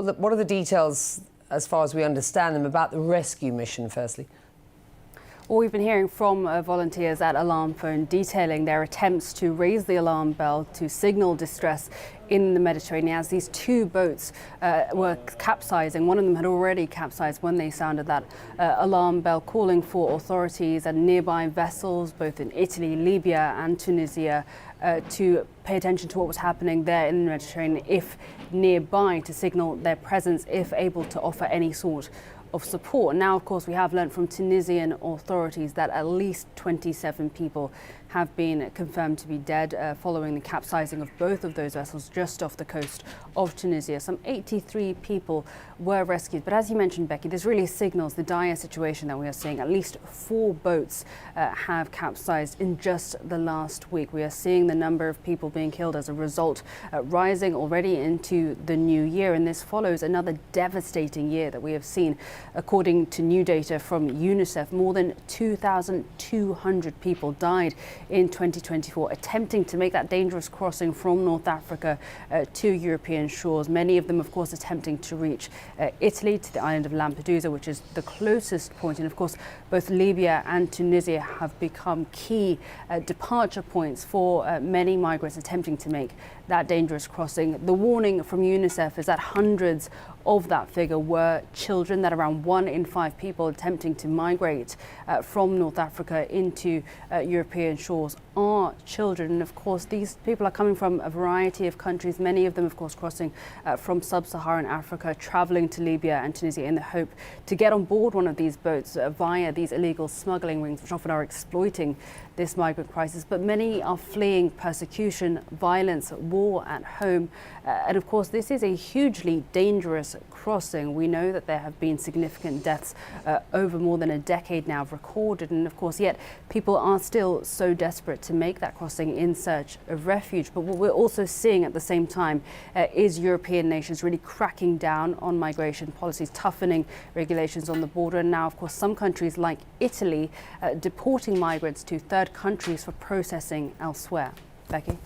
what are the details, as far as we understand them, about the rescue mission, firstly? Well, we've been hearing from volunteers at Alarm Phone detailing their attempts to raise the alarm bell to signal distress in the Mediterranean as these two boats were capsizing. One of them had already capsized when they sounded that alarm bell, calling for authorities and nearby vessels, both in Italy, Libya and Tunisia, to pay attention to what was happening there in the Mediterranean, if nearby, to signal their presence, if able to offer any sort of support. Now, of course, we have learned from Tunisian authorities that at least 27 people have been confirmed to be dead following the capsizing of both of those vessels just off the coast of Tunisia. Some 83 people were rescued. But as you mentioned, Becky, this really signals the dire situation that we are seeing. At least 4 boats have capsized in just the last week. We are seeing the number of people being killed as a result rising already into the new year. And this follows another devastating year that we have seen. According to new data from UNICEF, more than 2,200 people died in 2024 attempting to make that dangerous crossing from North Africa to European shores. Many of them, of course, attempting to reach Italy, to the island of Lampedusa, which is the closest point. And of course, both Libya and Tunisia have become key departure points for many migrants attempting to make that dangerous crossing. The warning from UNICEF is that hundreds of that figure were children, that around 1 in 5 people attempting to migrate from North Africa into European shores are children. And of course, these people are coming from a variety of countries, many of them, of course, crossing from sub-Saharan Africa, traveling to Libya and Tunisia in the hope to get on board one of these boats via these illegal smuggling rings, which often are exploiting this migrant crisis. But many are fleeing persecution, violence, war at home. And of course, this is a hugely dangerous crossing. We know that there have been significant deaths over more than a decade now recorded. And of course, yet people are still so desperate to make that crossing in search of refuge. But what we're also seeing at the same time is European nations really cracking down on migration policies, toughening regulations on the border. And now, of course, some countries like Italy deporting migrants to third countries for processing elsewhere. Becky?